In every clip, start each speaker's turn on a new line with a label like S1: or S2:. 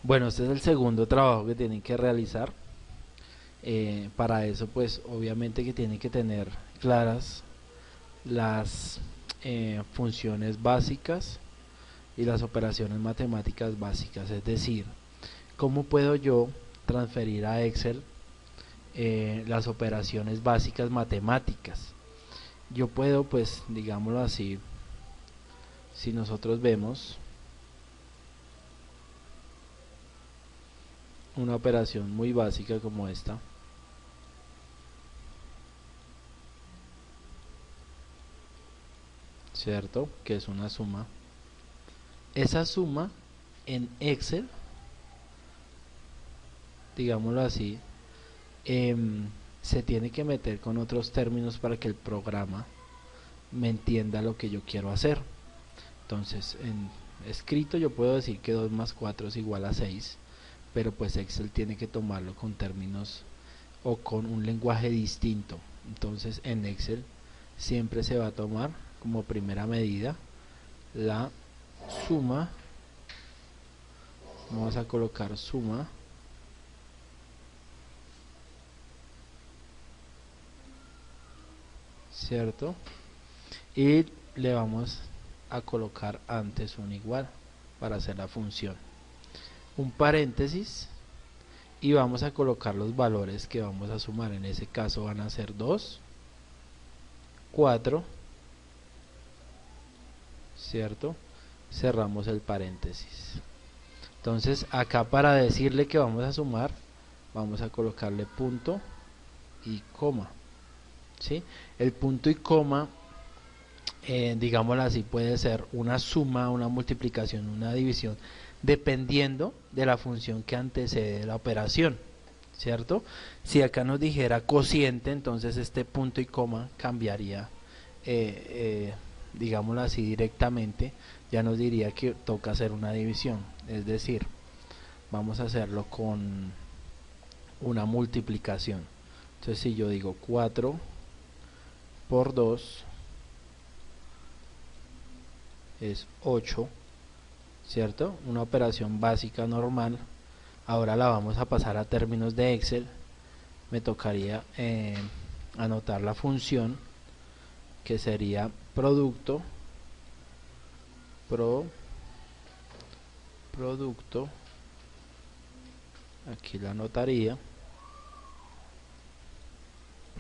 S1: Bueno, este es el segundo trabajo que tienen que realizar. Para eso pues obviamente que tienen que tener claras las funciones básicas y las operaciones matemáticas básicas, es decir, cómo puedo yo transferir a Excel las operaciones básicas matemáticas. Yo puedo, pues digámoslo así, si nosotros vemos una operación muy básica como esta, ¿cierto? Que es una suma. Esa suma en Excel, digámoslo así, se tiene que meter con otros términos para que el programa me entienda lo que yo quiero hacer. Entonces, en escrito yo puedo decir que 2 más 4 es igual a 6, pero pues Excel tiene que tomarlo con términos o con un lenguaje distinto. Entonces, en Excel siempre se va a tomar como primera medida la suma. Vamos a colocar suma cierto, y le vamos a colocar antes un igual para hacer la función, un paréntesis, y vamos a colocar los valores que vamos a sumar. En ese caso van a ser 2, 4, cierto, cerramos el paréntesis. Entonces acá, para decirle que vamos a sumar, vamos a colocarle punto y coma, ¿sí? El punto y coma, digámoslo así, puede ser una suma, una multiplicación, una división, dependiendo de la función que antecede la operación, ¿cierto? Si acá nos dijera cociente, entonces este punto y coma cambiaría, digámoslo así, directamente, ya nos diría que toca hacer una división, es decir, vamos a hacerlo con una multiplicación. Entonces si yo digo 4 por 2 es 8, ¿cierto? Una operación básica normal. Ahora la vamos a pasar a términos de Excel. Me tocaría anotar la función que sería producto producto, aquí la anotaría,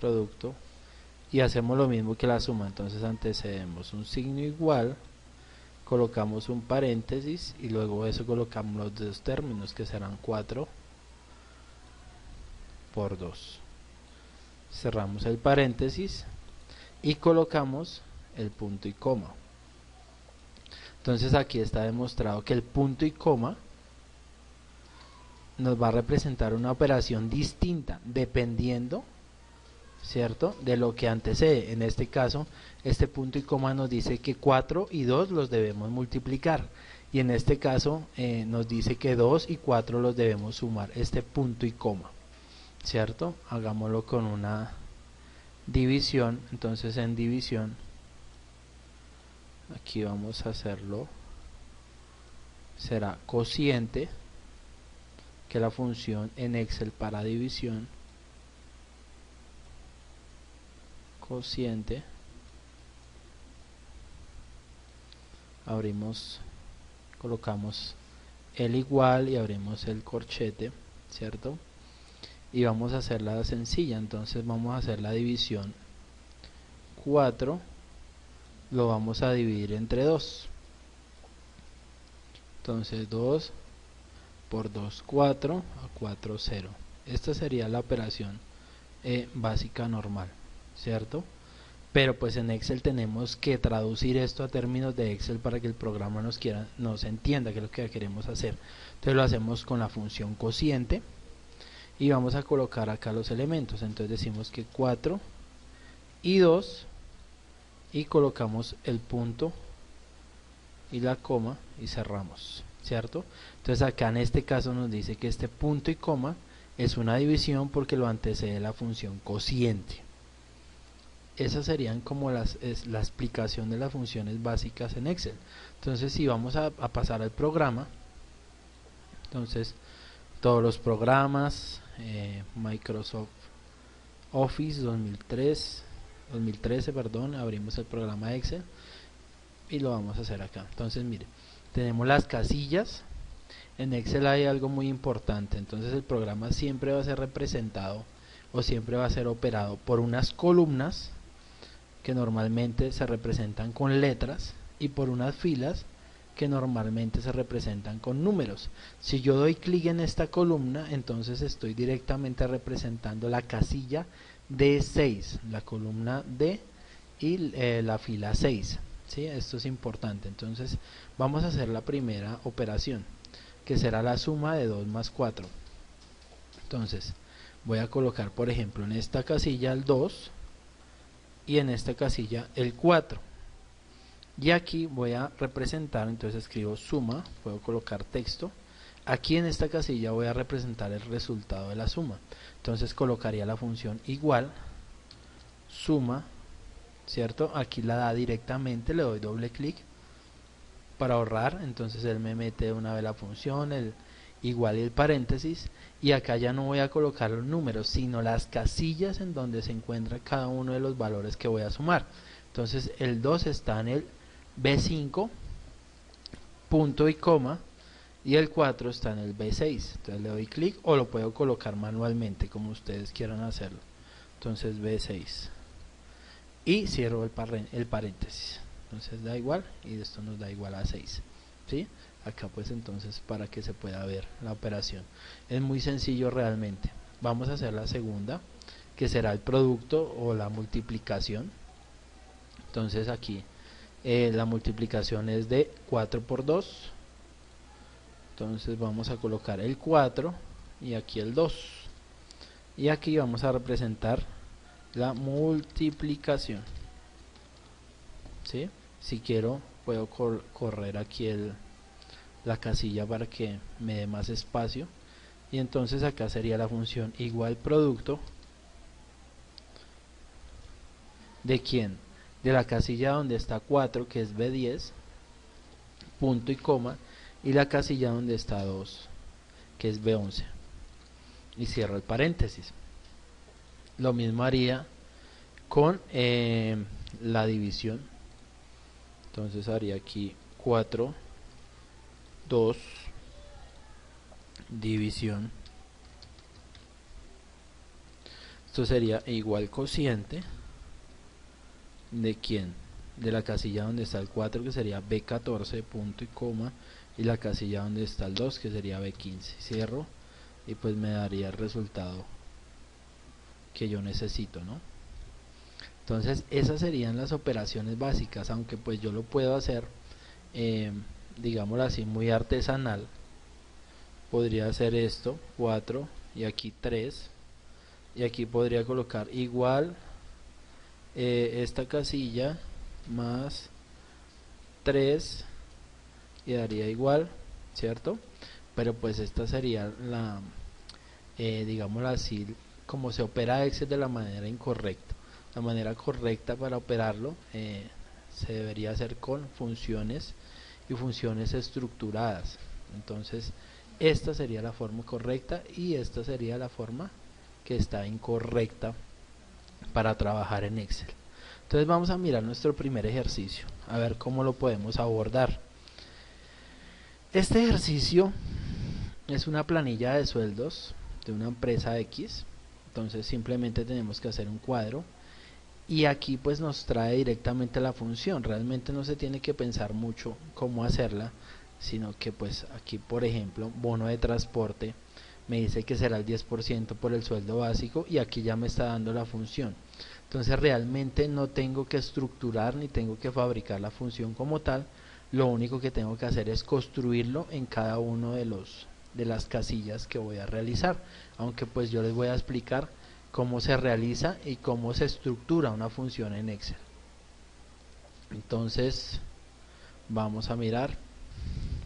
S1: producto, y hacemos lo mismo que la suma. Entonces antecedemos un signo igual, colocamos un paréntesis y luego eso colocamos los dos términos, que serán 4 por 2, cerramos el paréntesis y colocamos el punto y coma. Entonces aquí está demostrado que el punto y coma nos va a representar una operación distinta dependiendo, ¿cierto?, de lo que antecede. En este caso, este punto y coma nos dice que 4 y 2 los debemos multiplicar, y en este caso nos dice que 2 y 4 los debemos sumar, este punto y coma, ¿cierto? Hagámoslo con una división. Entonces en división, aquí vamos a hacerlo, será cociente, que la función en Excel para división, cociente, abrimos, colocamos el igual y abrimos el corchete, ¿cierto? Y vamos a hacer la sencilla. Entonces vamos a hacer la división. 4 lo vamos a dividir entre 2, entonces 2 por 2, 4, a 4, 0. Esta sería la operación básica normal, ¿cierto? Pero pues en Excel tenemos que traducir esto a términos de Excel para que el programa nos entienda qué es lo que queremos hacer. Entonces lo hacemos con la función cociente y vamos a colocar acá los elementos. Entonces decimos que 4 y 2 y colocamos el punto y la coma y cerramos, ¿cierto? Entonces acá en este caso nos dice que este punto y coma es una división porque lo antecede la función cociente. Esas serían como la explicación de las funciones básicas en Excel. Entonces si vamos a pasar al programa, Entonces todos los programas, Microsoft Office 2013, perdón, abrimos el programa Excel y lo vamos a hacer acá. Entonces mire, tenemos las casillas. En Excel hay algo muy importante, entonces el programa siempre va a ser representado o siempre va a ser operado por unas columnas que normalmente se representan con letras y por unas filas que normalmente se representan con números. Si yo doy clic en esta columna, entonces estoy directamente representando la casilla D6, la columna D y la fila 6. ¿Sí? Esto es importante. Entonces vamos a hacer la primera operación, que será la suma de 2 más 4. Entonces voy a colocar, por ejemplo, en esta casilla el 2 y en esta casilla el 4. Y aquí voy a representar, entonces escribo suma, puedo colocar texto. Aquí en esta casilla voy a representar el resultado de la suma. Entonces colocaría la función igual, suma, ¿cierto? Aquí la da directamente, le doy doble clic para ahorrar, entonces él me mete de una vez la función, el igual y el paréntesis, y acá ya no voy a colocar los números, sino las casillas en donde se encuentra cada uno de los valores que voy a sumar. Entonces el 2 está en el B5, punto y coma, y el 4 está en el B6. Entonces le doy clic o lo puedo colocar manualmente como ustedes quieran hacerlo. Entonces B6 y cierro el paréntesis. Entonces da igual y esto nos da igual a 6. ¿Sí? Acá pues entonces para que se pueda ver la operación. Es muy sencillo realmente. Vamos a hacer la segunda, que será el producto o la multiplicación. Entonces aquí la multiplicación es de 4 por 2. Entonces vamos a colocar el 4 y aquí el 2. Y aquí vamos a representar la multiplicación. ¿Sí? Si quiero puedo correr aquí la casilla para que me dé más espacio. Y entonces acá sería la función igual producto. ¿De quién? De la casilla donde está 4, que es B10, punto y coma, y la casilla donde está 2, que es B11, y cierro el paréntesis. Lo mismo haría con la división. Entonces haría aquí 4, 2, división. Esto sería igual cociente. ¿De quién? De la casilla donde está el 4, que sería B14, punto y coma, y la casilla donde está el 2, que sería B15. Cierro y pues me daría el resultado que yo necesito, ¿no? Entonces esas serían las operaciones básicas, aunque pues yo lo puedo hacer digámoslo así, muy artesanal. Podría hacer esto, 4 y aquí 3, y aquí podría colocar igual esta casilla más 3 y daría igual, ¿cierto? Pero pues esta sería la digámoslo así, como se opera Excel de la manera incorrecta. La manera correcta para operarlo se debería hacer con funciones y funciones estructuradas. Entonces esta sería la forma correcta y esta sería la forma que está incorrecta para trabajar en Excel. Entonces vamos a mirar nuestro primer ejercicio, a ver cómo lo podemos abordar. Este ejercicio es una planilla de sueldos de una empresa X. Entonces simplemente tenemos que hacer un cuadro y aquí pues nos trae directamente la función. Realmente no se tiene que pensar mucho cómo hacerla, sino que pues aquí por ejemplo bono de transporte me dice que será el 10% por el sueldo básico y aquí ya me está dando la función. Entonces realmente no tengo que estructurar ni tengo que fabricar la función como tal. Lo único que tengo que hacer es construirlo en cada uno de las casillas que voy a realizar, aunque pues yo les voy a explicar cómo se realiza y cómo se estructura una función en Excel. Entonces vamos a mirar.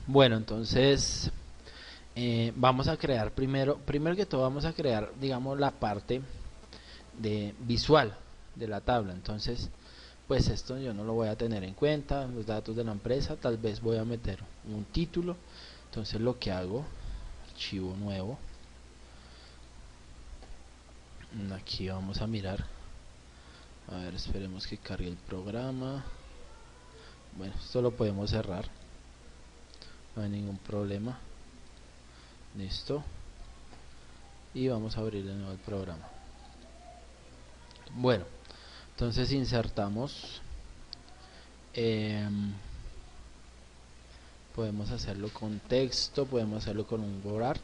S1: Bueno, entonces vamos a crear primero que todo vamos a crear, digamos, la parte de visual de la tabla. Entonces pues esto yo no lo voy a tener en cuenta, los datos de la empresa, tal vez voy a meter un título. Entonces lo que hago, archivo nuevo. Aquí vamos a mirar, a ver, esperemos que cargue el programa. Bueno, esto lo podemos cerrar, no hay ningún problema. Listo, y vamos a abrir de nuevo el programa. Bueno, entonces insertamos, podemos hacerlo con texto, podemos hacerlo con un WordArt.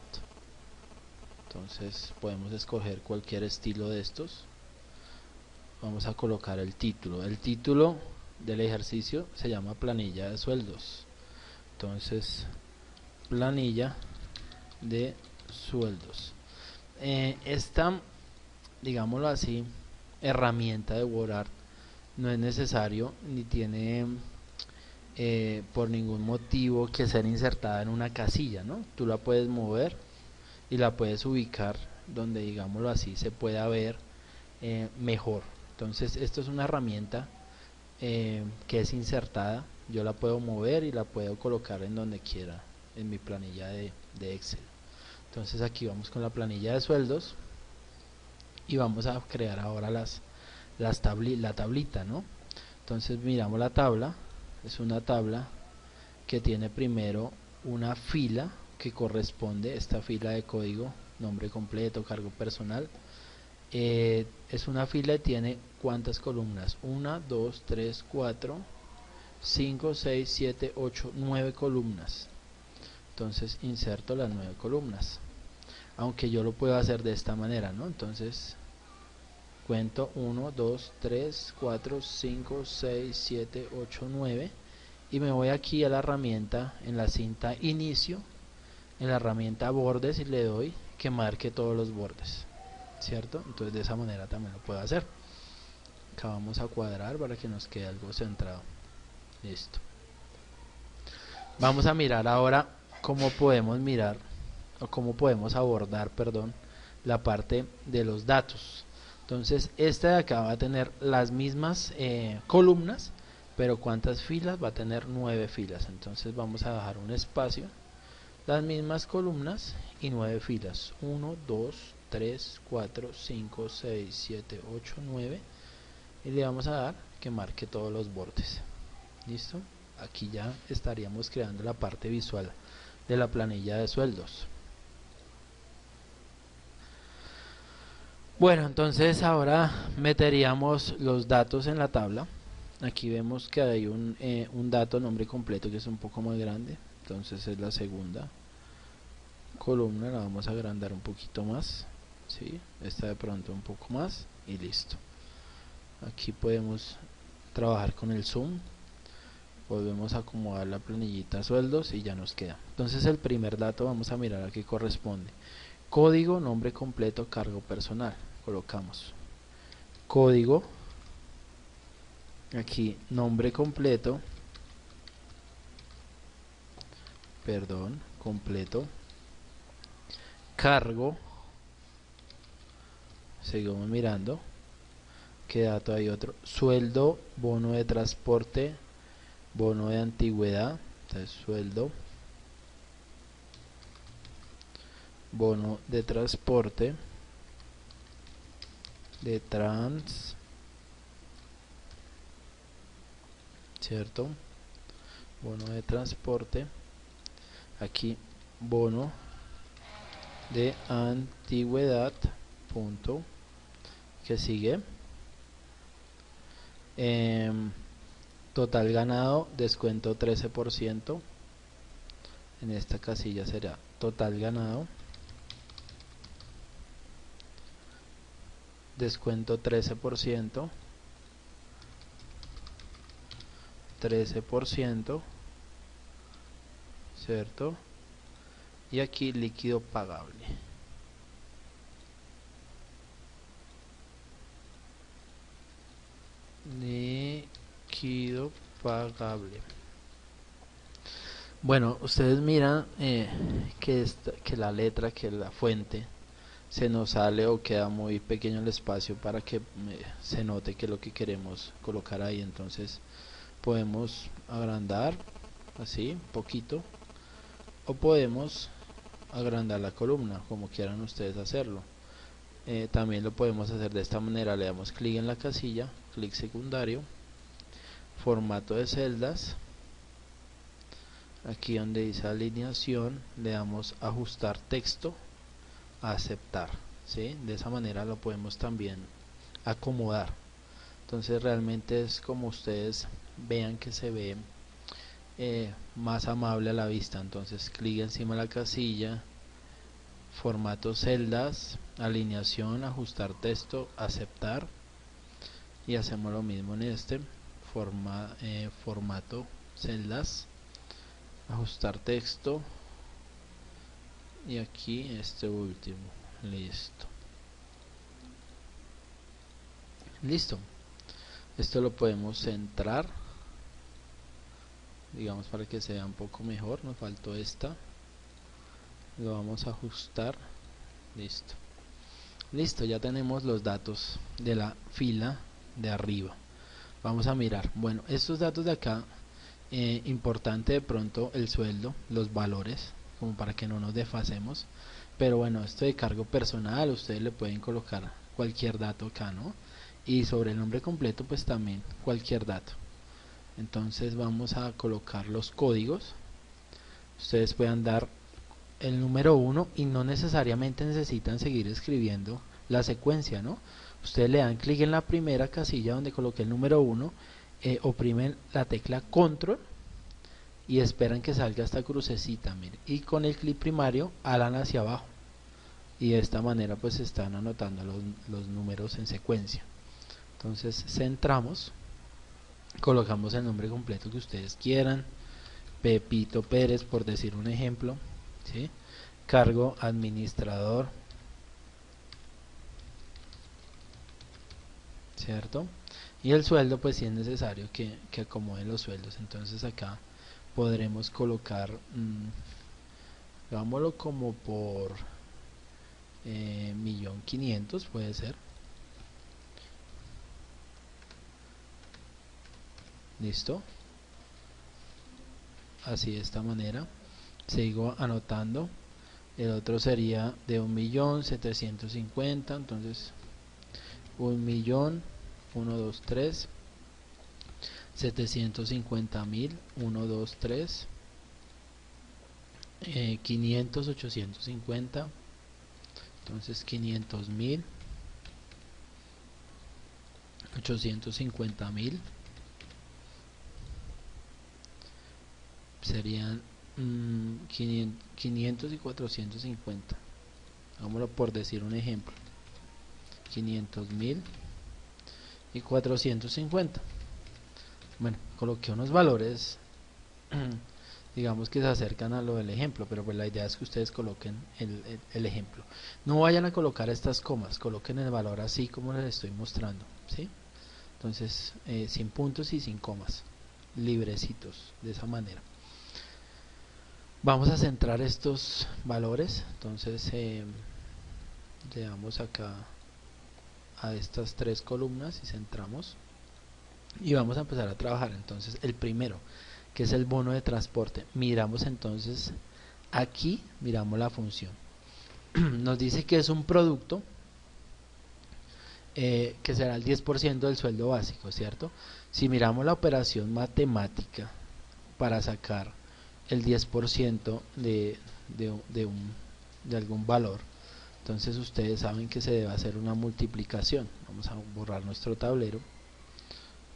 S1: Entonces podemos escoger cualquier estilo de estos. Vamos a colocar el título. El título del ejercicio se llama planilla de sueldos. Entonces, planilla de sueldos. Esta, digámoslo así, herramienta de WordArt no es necesario ni tiene por ningún motivo que ser insertada en una casilla, ¿no? Tú la puedes mover y la puedes ubicar donde, digámoslo así, se pueda ver mejor. Entonces esto es una herramienta que es insertada, yo la puedo mover y la puedo colocar en donde quiera en mi planilla de Excel. Entonces aquí vamos con la planilla de sueldos y vamos a crear ahora la tablita, ¿no? Entonces miramos la tabla, es una tabla que tiene primero una fila que corresponde, esta fila de código, nombre completo, cargo personal, es una fila y tiene ¿cuántas columnas? 1, 2, 3, 4, 5, 6, 7, 8, 9 columnas. Entonces inserto las 9 columnas, aunque yo lo puedo hacer de esta manera, ¿no? Entonces cuento 1, 2, 3, 4, 5, 6, 7, 8, 9 y me voy aquí a la herramienta, en la cinta inicio, en la herramienta bordes, y le doy que marque todos los bordes, ¿cierto? Entonces de esa manera también lo puedo hacer. Acá vamos a cuadrar para que nos quede algo centrado. Listo. Vamos a mirar ahora cómo podemos mirar, o cómo podemos abordar, perdón, la parte de los datos. Entonces esta de acá va a tener las mismas columnas, pero ¿cuántas filas? Va a tener 9 filas. Entonces vamos a dejar un espacio, las mismas columnas y 9 filas. 1, 2, 3, 4, 5, 6, 7, 8, 9. Y le vamos a dar que marque todos los bordes. ¿Listo? Aquí ya estaríamos creando la parte visual de la planilla de sueldos. Bueno, entonces ahora meteríamos los datos en la tabla. Aquí vemos que hay un dato, nombre completo, que es un poco más grande. Entonces es la segunda columna, la vamos a agrandar un poquito más, ¿sí? Esta de pronto un poco más y listo. Aquí podemos trabajar con el zoom, volvemos a acomodar la planillita sueldos y ya nos queda. Entonces el primer dato vamos a mirar a qué corresponde. Código, nombre completo, cargo personal. Colocamos código, aquí nombre completo, perdón, completo, cargo, seguimos mirando, qué dato hay otro, sueldo, bono de transporte, bono de antigüedad, entonces sueldo, bono de transporte, de trans, cierto, bono de transporte, aquí bono de antigüedad, punto, que sigue, total ganado, descuento 13%, en esta casilla será total ganado, descuento 13%, 13%, ¿cierto? Y aquí líquido pagable. Líquido pagable. Bueno, ustedes miran que la letra, que la fuente se nos sale o queda muy pequeño el espacio para que se note que es lo que queremos colocar ahí. Entonces podemos agrandar así un poquito, o podemos agrandar la columna, como quieran ustedes hacerlo. También lo podemos hacer de esta manera: le damos clic en la casilla, clic secundario, formato de celdas, aquí donde dice alineación le damos ajustar texto, aceptar, ¿sí? De esa manera lo podemos también acomodar. Entonces realmente es como ustedes vean que se ve más amable a la vista. Entonces clic encima de la casilla, formato celdas, alineación, ajustar texto, aceptar, y hacemos lo mismo en este formato celdas, ajustar texto, y aquí este último. Listo. Esto lo podemos centrar, digamos, para que sea un poco mejor. Nos faltó esta, lo vamos a ajustar. Listo, ya tenemos los datos de la fila de arriba. Vamos a mirar, bueno, estos datos de acá, importante de pronto el sueldo, los valores, como para que no nos desfasemos. Pero bueno, esto de cargo personal, ustedes le pueden colocar cualquier dato acá, ¿no? Y sobre el nombre completo, pues también cualquier dato. Entonces vamos a colocar los códigos. Ustedes pueden dar el número 1 y no necesariamente necesitan seguir escribiendo la secuencia, ¿no? Ustedes le dan clic en la primera casilla donde coloqué el número 1, oprimen la tecla control y esperan que salga esta crucecita, miren, y con el clic primario alan hacia abajo, y de esta manera pues están anotando los números en secuencia. Entonces centramos, colocamos el nombre completo que ustedes quieran, Pepito Pérez por decir un ejemplo, ¿sí? Cargo administrador, ¿cierto? Y el sueldo, pues si es necesario que acomoden los sueldos. Entonces acá podremos colocar, hagámoslo como por 1.500.000 puede ser. Listo. Así, de esta manera sigo anotando. El otro sería de 1.750.000, entonces 1.000.000, 1, 2, 3, 750.000, 1, 2, 3, 500, 850, entonces 500.000, 850.000, serían 500 y 450, hagámoslo por decir un ejemplo, 500.000 y 450. Bueno, coloqué unos valores digamos que se acercan a lo del ejemplo, pero pues la idea es que ustedes coloquen el ejemplo. No vayan a colocar estas comas, coloquen el valor así como les estoy mostrando, ¿sí? Entonces sin puntos y sin comas, librecitos, de esa manera. Vamos a centrar estos valores. Entonces le damos acá a estas tres columnas y centramos, y vamos a empezar a trabajar. Entonces el primero, que es el bono de transporte, miramos entonces aquí, miramos la función. Nos dice que es un producto que será el 10% del sueldo básico, ¿cierto? Si miramos la operación matemática para sacar el 10% de algún valor, entonces ustedes saben que se debe hacer una multiplicación. Vamos a borrar nuestro tablero,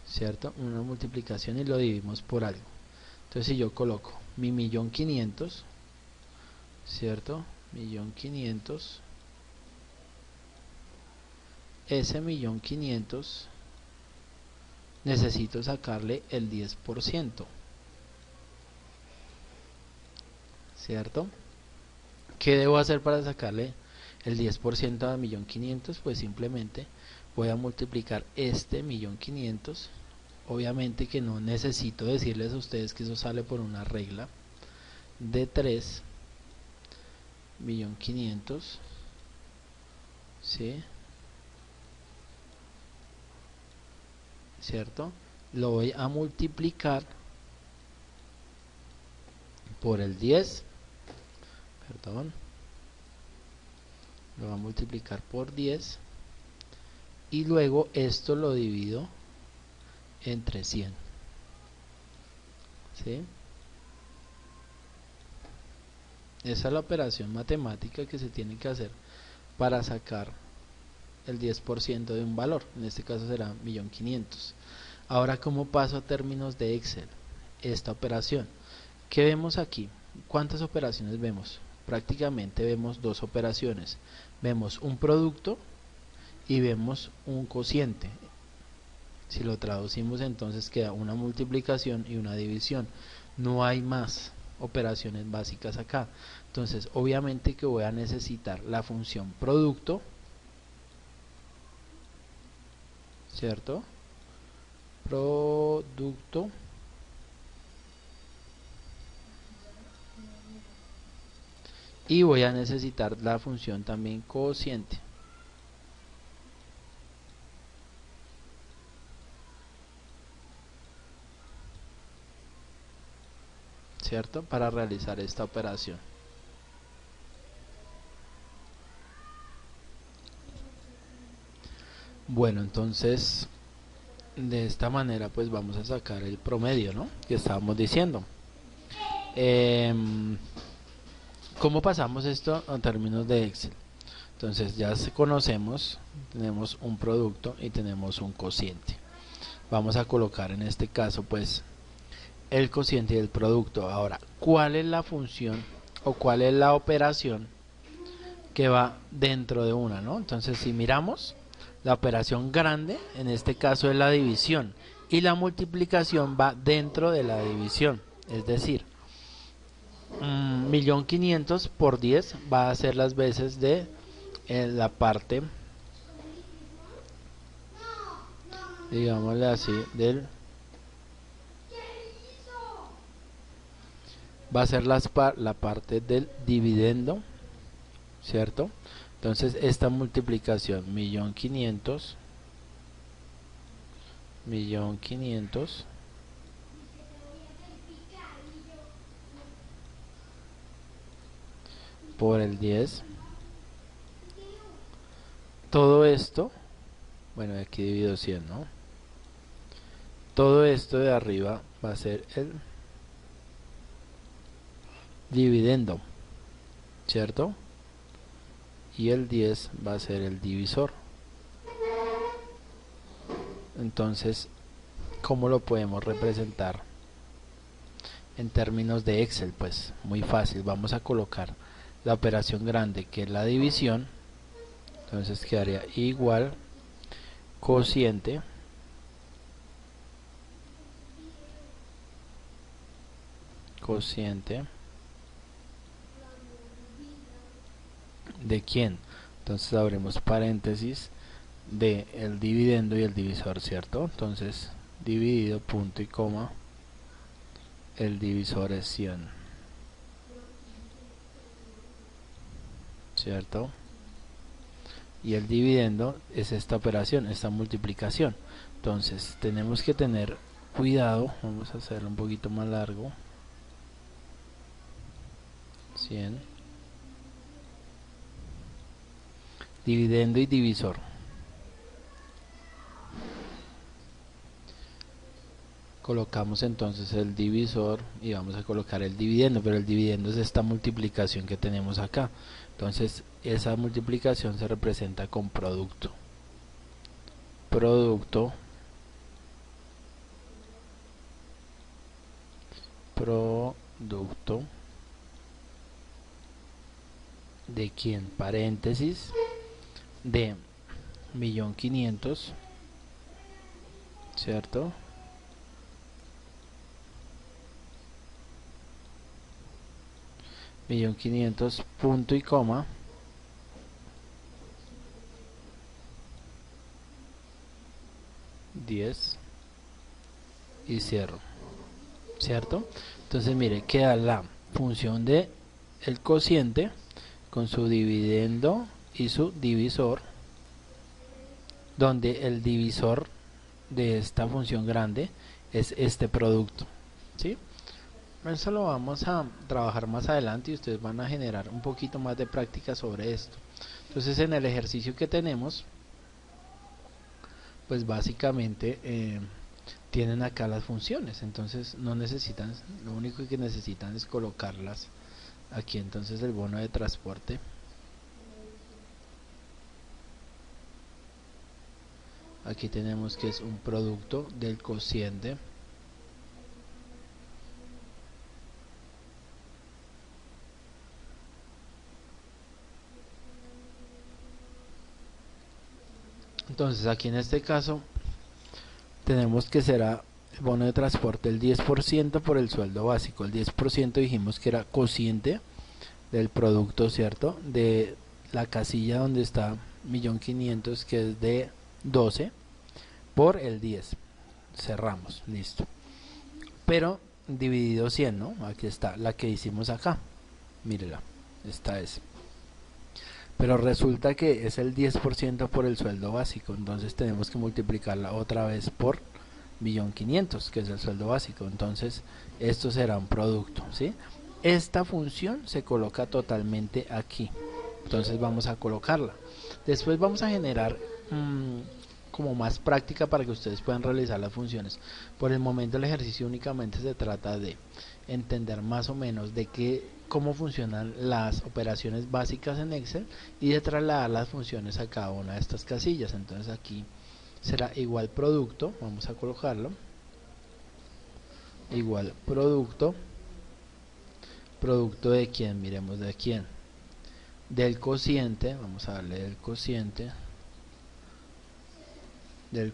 S1: ¿cierto? Una multiplicación y lo dividimos por algo. Entonces si yo coloco mi 1.500.000, ¿cierto? 1.500.000, ese 1.500.000 necesito sacarle el 10%, ¿cierto? ¿Qué debo hacer para sacarle el 10% a 1.500.000? Pues simplemente voy a multiplicar este 1.500.000. Obviamente que no necesito decirles a ustedes que eso sale por una regla de 3. 1.500.000, ¿sí? ¿Cierto? Lo voy a multiplicar por el 10, perdón, lo voy a multiplicar por 10 y luego esto lo divido entre 100, ¿sí? Esa es la operación matemática que se tiene que hacer para sacar el 10% de un valor, en este caso será 1.500.000. Ahora, ¿cómo paso a términos de Excel esta operación? ¿Qué vemos aquí? ¿Cuántas operaciones vemos? Prácticamente vemos dos operaciones. Vemos un producto y vemos un cociente. Si lo traducimos, entonces queda una multiplicación y una división. No hay más operaciones básicas acá. Entonces, obviamente que voy a necesitar la función producto, ¿cierto? Producto y voy a necesitar la función también cociente, ¿cierto? Para realizar esta operación. Bueno, entonces de esta manera pues vamos a sacar el promedio, ¿no? Que estábamos diciendo. ¿Cómo pasamos esto en términos de Excel? Entonces ya conocemos, tenemos un producto y tenemos un cociente. Vamos a colocar en este caso pues el cociente y el producto. Ahora, ¿cuál es la función o cuál es la operación que va dentro de una, ¿no? Entonces si miramos, la operación grande en este caso es la división y la multiplicación va dentro de la división, es decir, 1.500.000 por 10 va a ser las veces de la parte, digámosle así, del va a ser la parte del dividendo, ¿cierto? Entonces esta multiplicación 1.500.000 por el 10, todo esto, bueno, aquí divido 100, ¿no? Todo esto de arriba va a ser el dividendo, ¿cierto? Y el 10 va a ser el divisor. Entonces, ¿cómo lo podemos representar en términos de Excel? Pues muy fácil, vamos a colocar la operación grande que es la división, entonces quedaría igual cociente ¿de quién? Entonces abrimos paréntesis de el dividendo y el divisor, ¿cierto? Entonces dividido punto y coma, el divisor es 100, ¿cierto? Y el dividendo es esta operación, esta multiplicación. Entonces tenemos que tener cuidado, vamos a hacerlo un poquito más largo, 100, dividendo y divisor. Colocamos entonces el divisor y vamos a colocar el dividendo, pero el dividendo es esta multiplicación que tenemos acá. Entonces esa multiplicación se representa con producto. Producto de quién, paréntesis de 1.500.000, ¿cierto? punto y coma, $10 y cierro, ¿cierto? Entonces mire, queda la función de el cociente con su dividendo y su divisor, donde el divisor de esta función grande es este producto, ¿sí? Eso lo vamos a trabajar más adelante y ustedes van a generar un poquito más de práctica sobre esto. Entonces en el ejercicio que tenemos, pues básicamente tienen acá las funciones, entonces no necesitan, lo único que necesitan es colocarlas aquí. Entonces el bono de transporte, aquí tenemos que es un producto del cociente entonces aquí en este caso tenemos que será el bono de transporte el 10% por el sueldo básico. El 10% dijimos que era cociente del producto, ¿cierto? De la casilla donde está 1.500.000, que es de 12 por el 10. Cerramos, listo. Pero dividido 100, ¿no? Aquí está la que hicimos acá. Mírela, esta es. Pero resulta que es el 10% por el sueldo básico, entonces tenemos que multiplicarla otra vez por 1.500.000, que es el sueldo básico. Entonces esto será un producto, ¿sí? Esta función se coloca totalmente aquí, entonces vamos a colocarla. Después vamos a generar como más práctica para que ustedes puedan realizar las funciones. Por el momento el ejercicio únicamente se trata de entender más o menos de cómo funcionan las operaciones básicas en Excel y de trasladar las funciones a cada una de estas casillas. Entonces aquí será igual producto, vamos a colocarlo, igual producto, producto de quién, miremos de quién, del cociente, vamos a darle del cociente, del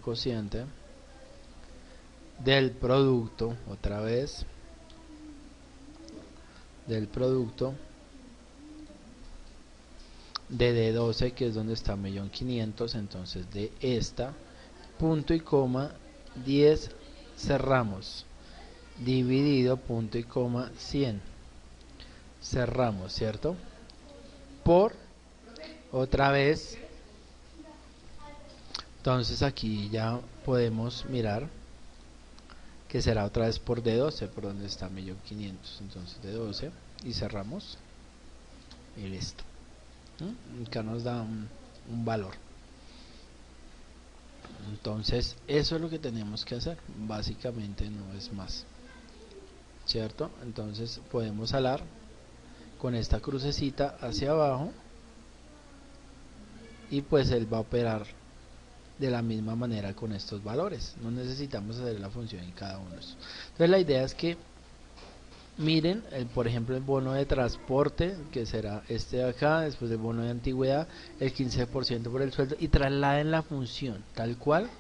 S1: producto, otra vez, del producto de D12, que es donde está 1.500.000, entonces de esta, punto y coma, 10, cerramos, dividido, punto y coma, 100, cerramos, ¿cierto? Por, otra vez, entonces aquí ya podemos mirar que será otra vez por D12, por donde está 1.500.000, entonces D12 y cerramos y listo. Acá nos da un valor. Entonces eso es lo que tenemos que hacer, básicamente no es más, ¿cierto? Entonces podemos alar con esta crucecita hacia abajo y pues él va a operar de la misma manera con estos valores. No necesitamos hacer la función en cada uno. Entonces la idea es que miren, por ejemplo, el bono de transporte, que será este de acá, después del bono de antigüedad, el 15% por el sueldo, y trasladen la función tal cual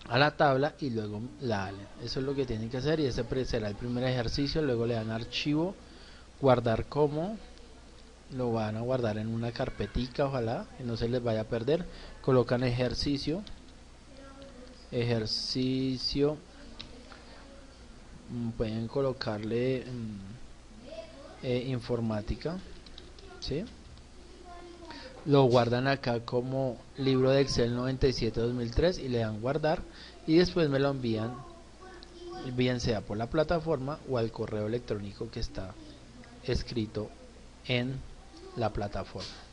S1: a la tabla y luego la halen. Eso es lo que tienen que hacer y ese será el primer ejercicio. Luego le dan archivo, guardar como, lo van a guardar en una carpetica, ojalá que no se les vaya a perder. Colocan ejercicio, pueden colocarle informática, ¿sí? Lo guardan acá como libro de Excel 97-2003 y le dan guardar y después me lo envían, bien sea por la plataforma o al correo electrónico que está escrito en la plataforma.